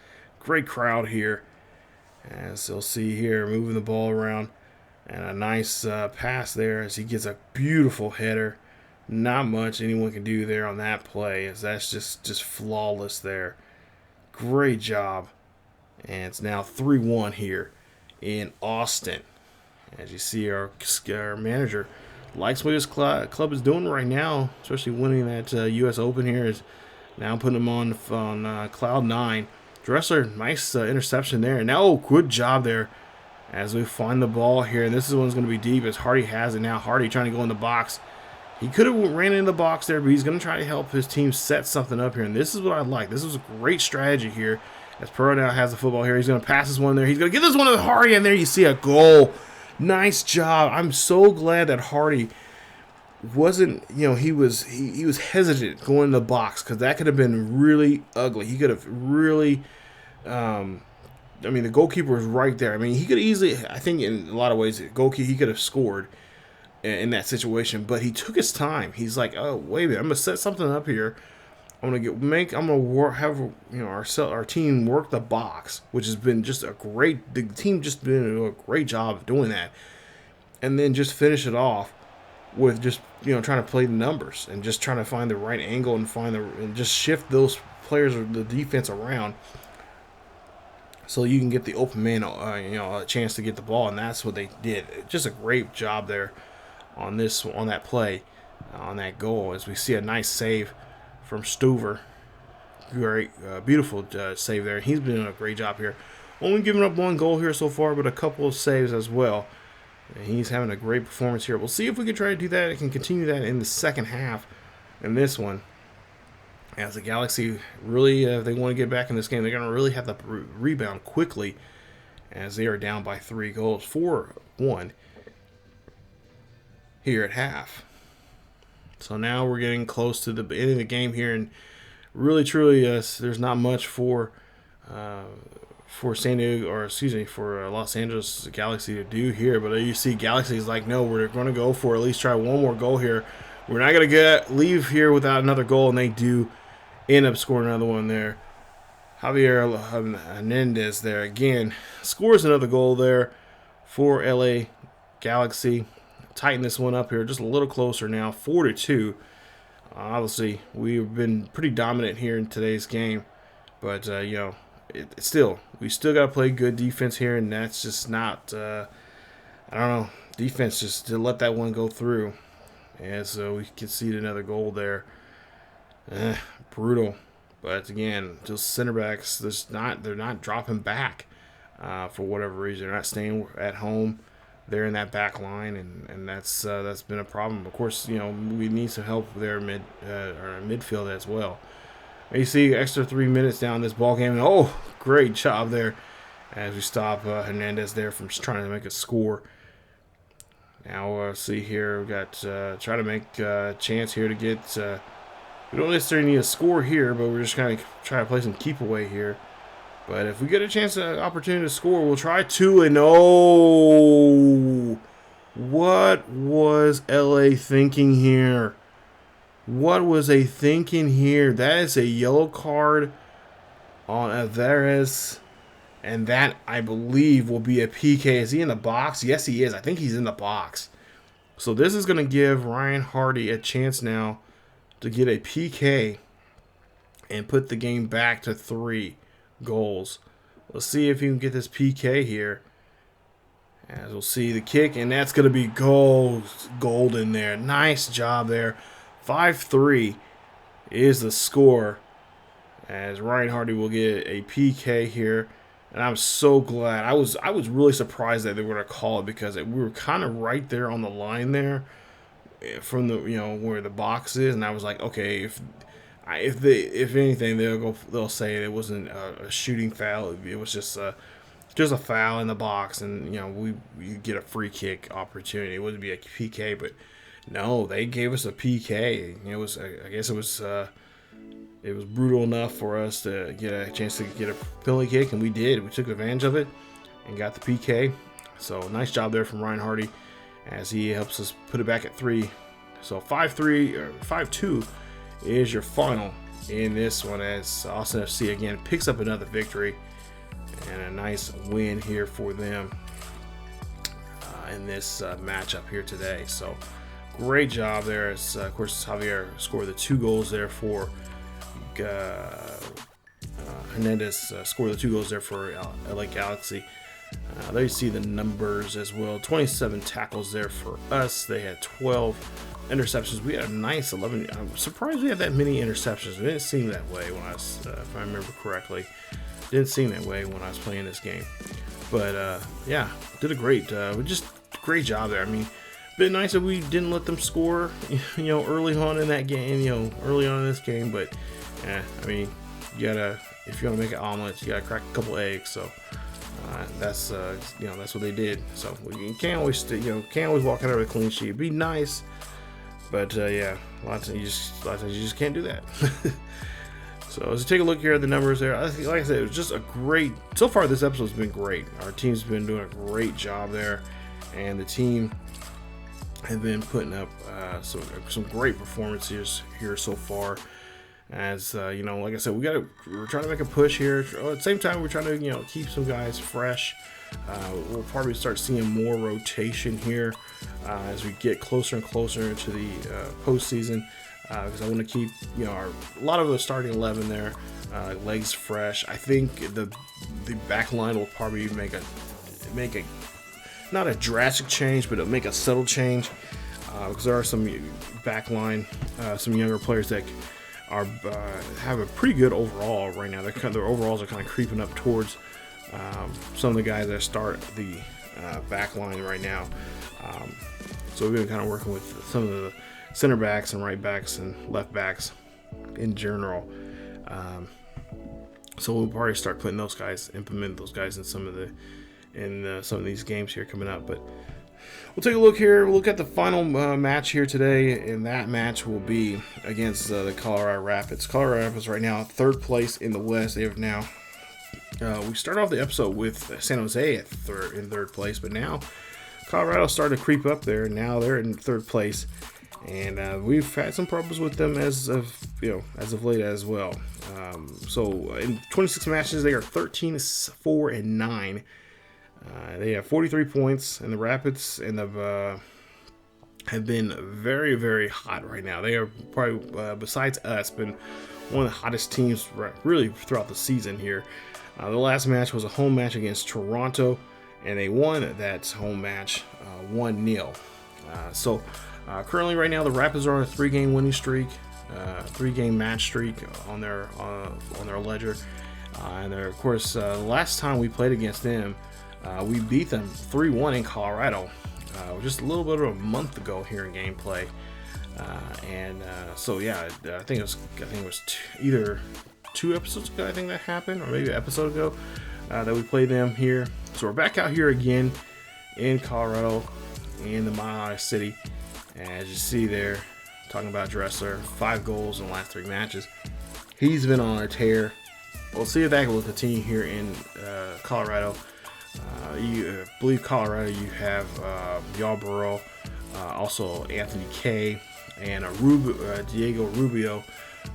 great crowd here. As you'll see here, moving the ball around, and a nice pass there as he gets a beautiful header. Not much anyone can do there on that play, as that's just flawless there. Great job. And it's now 3-1 here in Austin. As you see, our manager likes what his club is doing right now, especially winning that U.S. Open here. Is now putting them on cloud 9. Dressler, nice interception there. And now, good job there as we find the ball here. And this one's going to be deep as Hardy has it now. Hardy trying to go in the box. He could have ran into the box there, but he's going to try to help his team set something up here. And this is what I like. This was a great strategy here. As Perot now has the football here. He's going to pass this one there. He's going to get this one to Hardy, and there you see a goal. Nice job. I'm so glad that Hardy wasn't, he was hesitant going in the box, because that could have been really ugly. He could have really, the goalkeeper was right there. I mean, he could easily, I think in a lot of ways, he could have scored in that situation, but he took his time. He's like, oh, wait a minute, I'm gonna set something up here. I'm gonna have our team work the box, which has been the team just been a great job of doing that, and then just finish it off with just trying to play the numbers and just trying to find the right angle and just shift those players or the defense around so you can get the open man a chance to get the ball, and that's what they did. Just a great job there on that play, on that goal, as we see a nice save from Stuver. Great, beautiful save there. He's been doing a great job here. Only giving up 1 goal here so far, but a couple of saves as well. And he's having a great performance here. We'll see if we can try to do that and can continue that in the second half in this one. As the Galaxy really, if they want to get back in this game, they're going to really have to rebound quickly, as they are down by 3 goals, 4-1 here at half. So now we're getting close to the end of the game here, and really, truly, there's not much for San Diego, or excuse me, for Los Angeles Galaxy to do here. But you see, Galaxy is like, no, we're going to go for at least try one more goal here. We're not going to leave here without another goal, and they do end up scoring another one there. Javier Hernandez there again scores another goal there for LA Galaxy. Tighten this one up here just a little closer now, 4-2. Obviously, we've been pretty dominant here in today's game, but you know, we still got to play good defense here, and that's just not. I don't know, defense just to let that one go through, and so we conceded another goal there. Brutal. But again, just center backs, they're not dropping back for whatever reason. They're not staying at home. They're in that back line, and that's been a problem. Of course, you know, we need some help there midfield as well. You see, extra 3 minutes down this ball game, and oh, great job there as we stop Hernandez there from trying to make a score. Now see here, we got try to make a chance here to get. We don't necessarily need a score here, but we're just kind of trying to play some keep away here. But if we get a chance, an opportunity to score, we'll try to. And oh, what was LA thinking here? What was they thinking here? That is a yellow card on Alvarez, and that, I believe, will be a PK. Is he in the box? Yes, he is. I think he's in the box. So this is going to give Ryan Hardy a chance now to get a PK and put the game back to 3 goals. Let's see if he can get this PK here. As we'll see the kick, and that's going to be golden there. Nice job there. 5-3 is the score, as Ryan Hardy will get a PK here. And I'm so glad. I was really surprised that they were going to call it, because we were kind of right there on the line there from the, you know, where the box is, and I was like, okay, if anything, they'll say it wasn't a shooting foul. It was just a foul in the box, and you know, you get a free kick opportunity. It wouldn't be a PK, but no, they gave us a PK. It was, I guess it was brutal enough for us to get a chance to get a penalty kick, and we did. We took advantage of it and got the PK. So nice job there from Ryan Hardy, as he helps us put it back at 3. So 5-3 or 5-2 is your final in this one, as Austin FC again picks up another victory and a nice win here for them in this matchup here today. So great job there, as of course Javier scored the 2 goals there for Hernandez scored the 2 goals there for LA Galaxy. There you see the numbers as well. 27 tackles there for us. They had 12 interceptions. We had a nice 11. I'm surprised we had that many interceptions. It didn't seem that way when I was, if I remember correctly. It didn't seem that way when I was playing this game. But yeah, did a great job there. I mean, a bit nice that we didn't let them score, you know, early on in that game, early on in this game. But I mean, if you want to make an omelet, you gotta crack a couple eggs. So. That's that's what they did. So you can't always walk out of a clean sheet. It'd be nice, but yeah, a lot of times you just can't do that. So as we take a look here at the numbers there, like I said, it was just a great. So far, this episode's been great. Our team's been doing a great job there, and the team have been putting up some great performances here so far. As like I said, we're trying to make a push here. At the same time, we're trying to keep some guys fresh. We'll probably start seeing more rotation here as we get closer and closer into the postseason. Because I want to keep a lot of the starting 11 there, legs fresh. I think the back line will probably make a not a drastic change, but it'll make a subtle change. Because there are some back line, some younger players that have a pretty good overall right now. Their overalls are kind of creeping up towards some of the guys that start the back line right now. So we've been kind of working with some of the center backs and right backs and left backs in general. So we'll probably start implement those guys in some of these games here coming up. But We'll take a look here. We'll look at the final match here today, and that match will be against the Colorado Rapids. Colorado Rapids right now 3rd place in the West. They have now. We started off the episode with San Jose in 3rd place, but now Colorado started to creep up there. Now they're in 3rd place, and we've had some problems with them as of late as well. So in 26 matches, they are 13-4-9. They have 43 points, and the Rapids and the have been very, very hot right now. They are probably, besides us, been one of the hottest teams really throughout the season here. The last match was a home match against Toronto, and they won that home match 1-0. So currently right now, the Rapids are on a 3-game winning streak, 3-game match streak on their ledger. And of course, the last time we played against them, we beat them 3-1 in Colorado, just a little bit of a month ago here in gameplay. So yeah, I think it was either 2 episodes ago, I think that happened, or maybe an episode ago that we played them here. So we're back out here again in Colorado, in the Mile City. As you see there, talking about Dressler, 5 goals in the last 3 matches. He's been on a tear. We'll see if that will continue here in Colorado. I believe Colorado, you have Yarborough, also Anthony Kay, and Diego Rubio,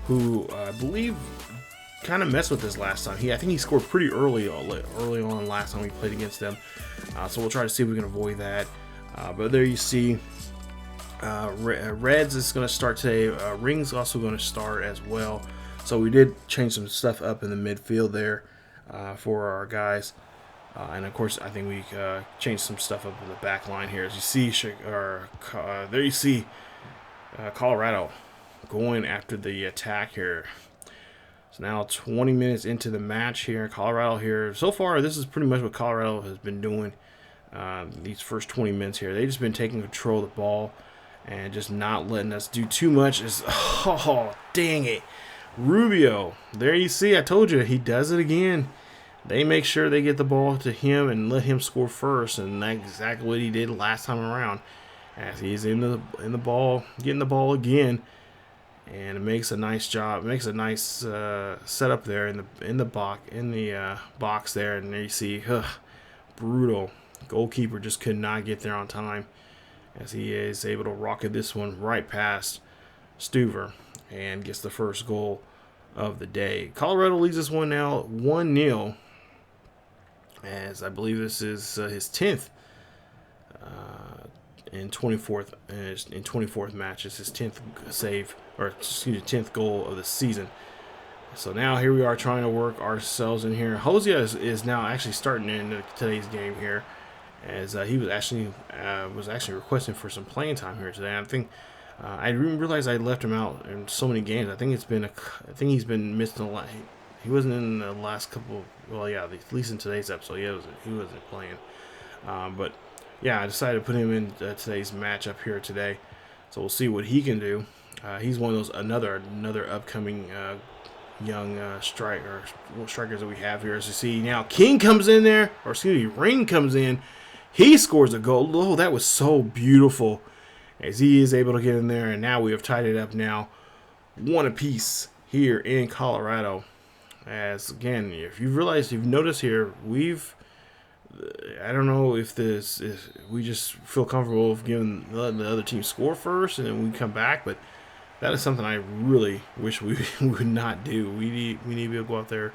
who I believe kind of messed with this last time. I think he scored pretty early on last time we played against them. So we'll try to see if we can avoid that. But there you see, Reds is going to start today. Ring's also going to start as well. So we did change some stuff up in the midfield there for our guys. And of course, I think we changed some stuff up in the back line here. As you see, there you see Colorado going after the attack here. So now 20 minutes into the match here. Colorado here. So far, this is pretty much what Colorado has been doing these first 20 minutes here. They've just been taking control of the ball and just not letting us do too much. Oh, dang it. Rubio. There you see. I told you. He does it again. They make sure they get the ball to him and let him score first, and that's exactly what he did last time around. As he's in the ball, getting the ball again, and it makes a nice job. It makes a nice setup there in the box there, and there you see, brutal. Goalkeeper just could not get there on time, as he is able to rocket this one right past Stuver and gets the first goal of the day. Colorado leads this one now 1-0. As I believe this is his 10th in 24th match. It's his 10th save, or excuse me, 10th goal of the season. So now here we are trying to work ourselves in here. Hosea is now actually starting in today's game here, as he was actually requesting for some playing time here today. I think I didn't realize I left him out in so many games. I think he's been missing a lot. He wasn't in the last couple. Well, yeah, at least in today's episode, he wasn't playing. But yeah, I decided to put him in today's matchup here today. So we'll see what he can do. He's one of those another upcoming young strikers that we have here. As you see now, King comes in there, or excuse me, Ring comes in. He scores a goal. Oh, that was so beautiful. As he is able to get in there, and now we have tied it up now 1 apiece here in Colorado. As again, if you've noticed here, I don't know if we just feel comfortable of letting the other team score first and then we come back, but that is something I really wish we would not do. We need to be able to go out there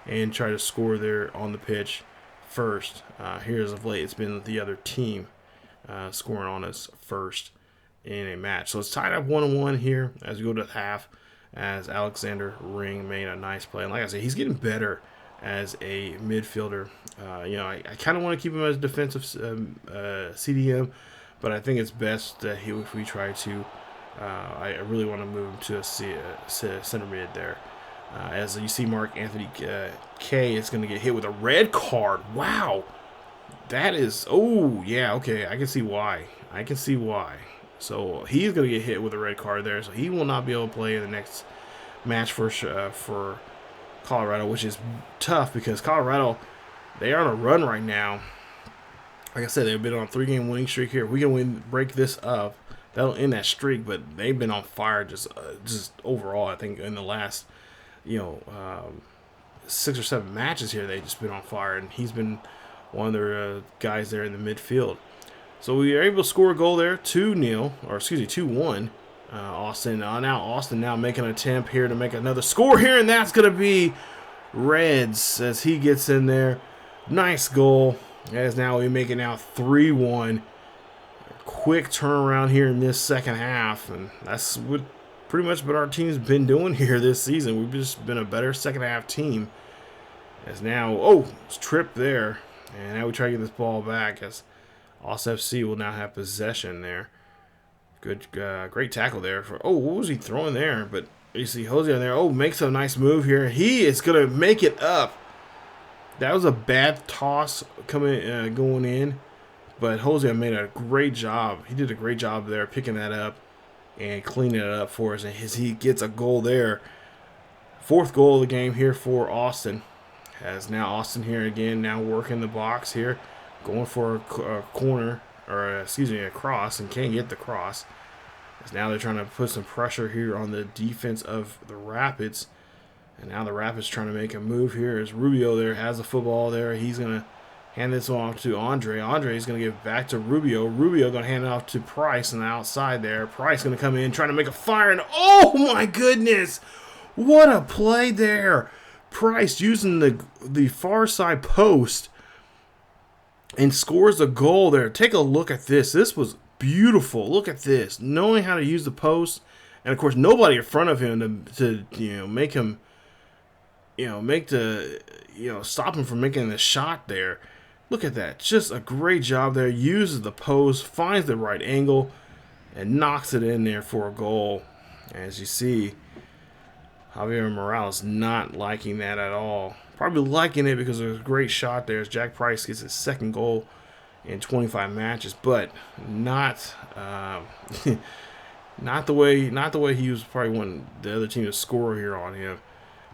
and try to score there on the pitch first. Here as of late, it's been the other team scoring on us first in a match. So it's tied up 1-1 here as we go to the half, as Alexander Ring made a nice play. And like I said, he's getting better as a midfielder. I kind of want to keep him as a defensive CDM, but I think it's best that if we try to, I really want to move him to a center mid there. As you see, Mark Anthony K is going to get hit with a red card. Wow. That is, oh, yeah, okay, I can see why. So he's going to get hit with a red card there, so he will not be able to play in the next match for Colorado, which is tough because Colorado, they are on a run right now. Like I said, they've been on a 3-game winning streak here. If we can break this up, that'll end that streak. But they've been on fire just overall. I think in the last, 6 or 7 matches here, they've just been on fire. And he's been one of their guys there in the midfield. So we are able to score a goal there, 2-1. Austin now making an attempt here to make another score here, and that's going to be Reds as he gets in there. Nice goal. As now we make it now 3-1. Quick turnaround here in this second half, and that's what pretty much what our team's been doing here this season. We've just been a better second half team. As now, it's tripped there, and now we try to get this ball back as Austin FC will now have possession there. Good, great tackle there. What was he throwing there? But you see Jose on there. Makes a nice move here. He is gonna make it up. That was a bad toss going in, but Jose made a great job. He did a great job there picking that up and cleaning it up for us. And he gets a goal there. 4th goal of the game here for Austin. As now Austin here again, now working the box here, going for a corner, or a cross, and can't get the cross. As now they're trying to put some pressure here on the defense of the Rapids. And now the Rapids trying to make a move here as Rubio there has the football there. He's going to hand this off to Andre. Andre is going to give it back to Rubio. Rubio going to hand it off to Price on the outside there. Price going to come in trying to make a fire. And oh my goodness, what a play there. Price using the far side post and scores a goal there. Take a look at this. This was beautiful. Look at this. Knowing how to use the post. And, of course, nobody in front of him to make him, stop him from making the shot there. Look at that. Just a great job there. Uses the post, finds the right angle, and knocks it in there for a goal. As you see, Javier Morales not liking that at all. Probably liking it because it was a great shot there as Jack Price gets his 2nd goal in 25 matches, but not not the way he was probably wanting the other team to score here on him.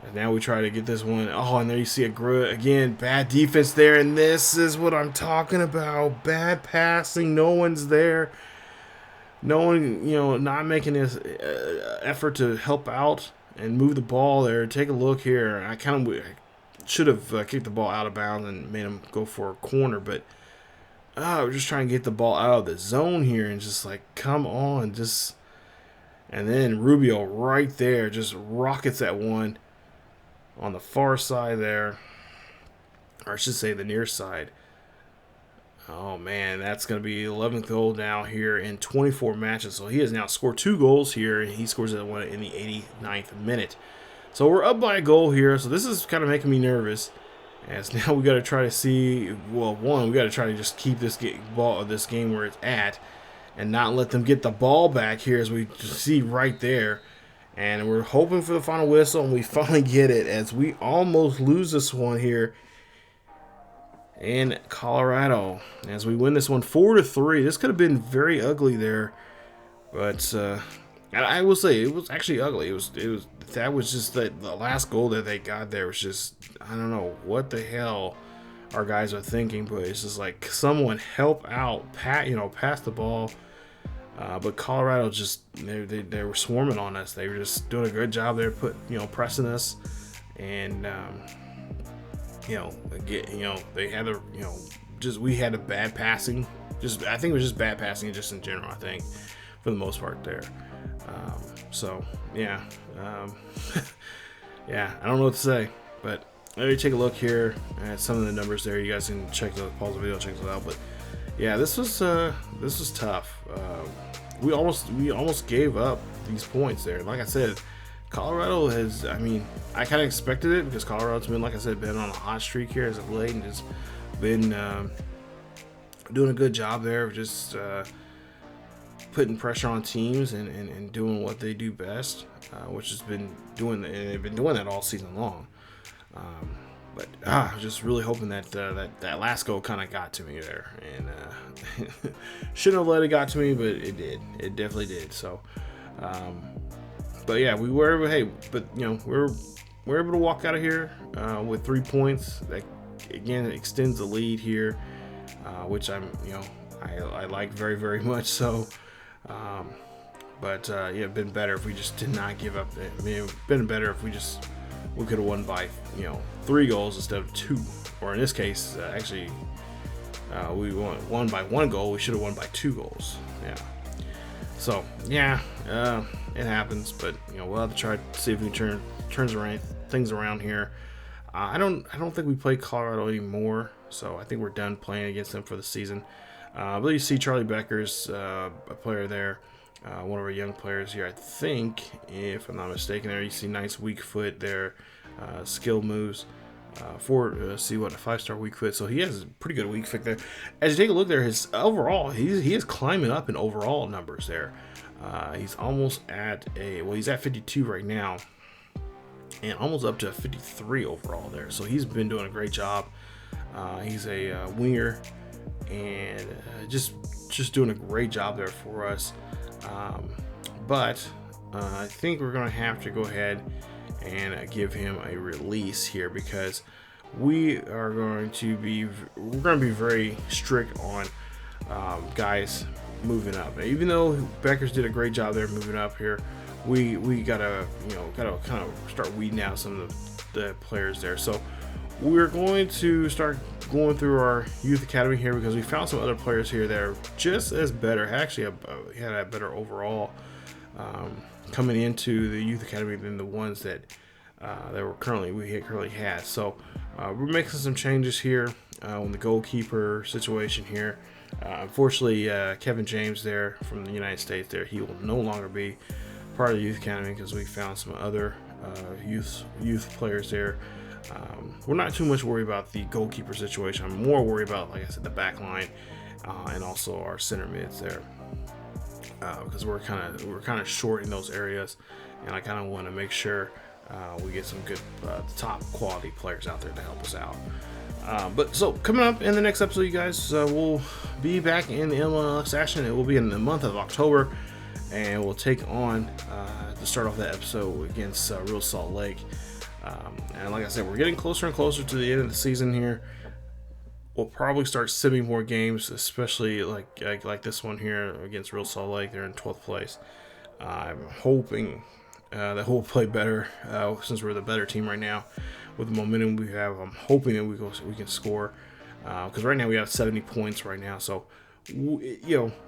And now we try to get this one. And there you see again, bad defense there, and this is what I'm talking about. Bad passing, no one's there. No one, not making this effort to help out and move the ball there. Take a look here. I kind of should have kicked the ball out of bounds and made him go for a corner, but we're just trying to get the ball out of the zone here and just like, come on, just. And then Rubio right there just rockets that one on the far side there, or I should say the near side. Oh man, that's going to be 11th goal now here in 24 matches. So he has now scored 2 goals here, and he scores that one in the 89th minute. So we're up by a goal here. So this is kind of making me nervous. As now we got to try to see. Well, we got to try to just keep this game where it's at, and not let them get the ball back here, as we see right there. And we're hoping for the final whistle, and we finally get it as we almost lose this one here in Colorado. As we win this one 4-3. This could have been very ugly there, but I will say it was actually ugly. That was just the last goal that they got there was just, I don't know what the hell our guys are thinking, but it's just like, someone help out, pass the ball. But Colorado just they were swarming on us. They were just doing a good job there, pressing us, and they had we had a bad passing. I think it was just bad passing just in general. I think for the most part there. Yeah, I don't know what to say, but let me take a look here at some of the numbers there. You guys can pause the video, check those out. But yeah, this was tough. We almost gave up these points there. Like I said, Colorado has, I kind of expected it because Colorado's been, like I said, been on a hot streak here as of late, and just been doing a good job there of just putting pressure on teams and doing what they do best, which has been doing, and they've been doing that all season long. But just really hoping that that last goal kind of got to me there, and shouldn't have let it got to me, but it did. It definitely did. So, but yeah, we were we're able to walk out of here with 3 points. That again extends the lead here. which I like very, very much so. But yeah, it'd been better if we just did not give up. I mean, it'd been better if we could have won by 3 goals instead of 2, or in this case, actually, we won by 1 goal. We should have won by 2 goals. Yeah. So yeah, it happens, but we'll have to try to see if we can turn things around here. I don't think we play Colorado anymore, so I think we're done playing against them for the season. But you see Charlie Becker's a player there, one of our young players here, I think, if I'm not mistaken. There you see nice weak foot there, skill moves. See what a 5-star weak foot. So he has a pretty good weak foot there. As you take a look there, his overall, he is climbing up in overall numbers there. He's almost at he's at 52 right now, and almost up to 53 overall there. So he's been doing a great job. He's a winger, and just doing a great job there for us. But I think we're gonna have to go ahead and give him a release here, because we're going to be very strict on guys moving up. Even though Becker's did a great job there moving up here, we gotta kind of start weeding out some of the players there. So we're going to start going through our youth academy here, because we found some other players here that are just as better. Actually, had a better overall coming into the youth academy than the ones that we currently had. So we're making some changes here on the goalkeeper situation here. Unfortunately, Kevin James there from the United States there, he will no longer be part of the youth academy, because we found some other youth players there. We're not too much worried about the goalkeeper situation. I'm more worried about, like I said, the back line and also our center mids there, because we're kind of short in those areas, and I kind of want to make sure we get some good top quality players out there to help us out. But so coming up in the next episode, you guys, we'll be back in the MLS action. It will be in the month of October, and we'll take on to start off that episode against Real Salt Lake. And like I said, we're getting closer and closer to the end of the season here. We'll probably start simming more games, especially like this one here against Real Salt Lake. They're in 12th place. I'm hoping that we'll play better, since we're the better team right now with the momentum we have. I'm hoping that we can score, because right now we have 70 points right now. So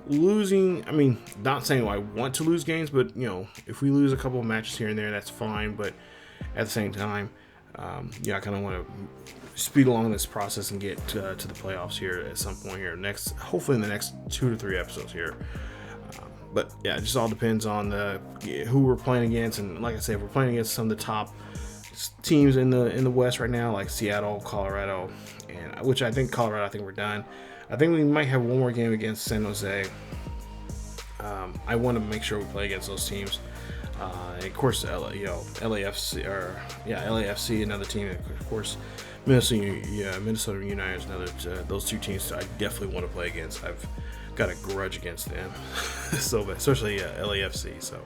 losing, I mean, not saying I want to lose games, but if we lose a couple of matches here and there, that's fine. But at the same time, I kind of want to speed along this process and get to the playoffs here at some point here hopefully in the next 2 to 3 episodes here. But yeah, it just all depends on who we're playing against. And like I said, we're playing against some of the top teams in the West right now, like Seattle, Colorado, and which I think we're done. I think we might have one more game against San Jose. I want to make sure we play against those teams. And of course, LAFC, another team. Of course, Minnesota United is another. Those two teams I definitely want to play against. I've got a grudge against them, so bad, especially LAFC. So,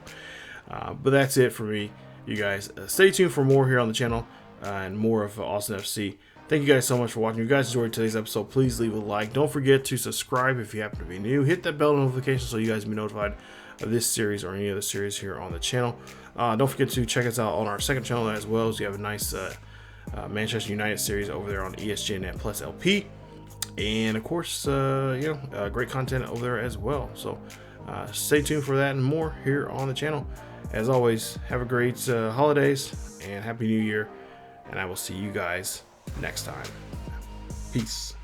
but that's it for me, you guys. Stay tuned for more here on the channel and more of Austin FC. Thank you guys so much for watching. If you guys enjoyed today's episode, please leave a like. Don't forget to subscribe if you happen to be new. Hit that bell notification so you guys can be notified of this series or any other series here on the channel. Don't forget to check us out on our second channel as well, as you have a nice Manchester United series over there on ESGNet Plus LP. And of course, great content over there as well. So stay tuned for that and more here on the channel. As always, have a great holidays and Happy New Year. And I will see you guys next time. Peace.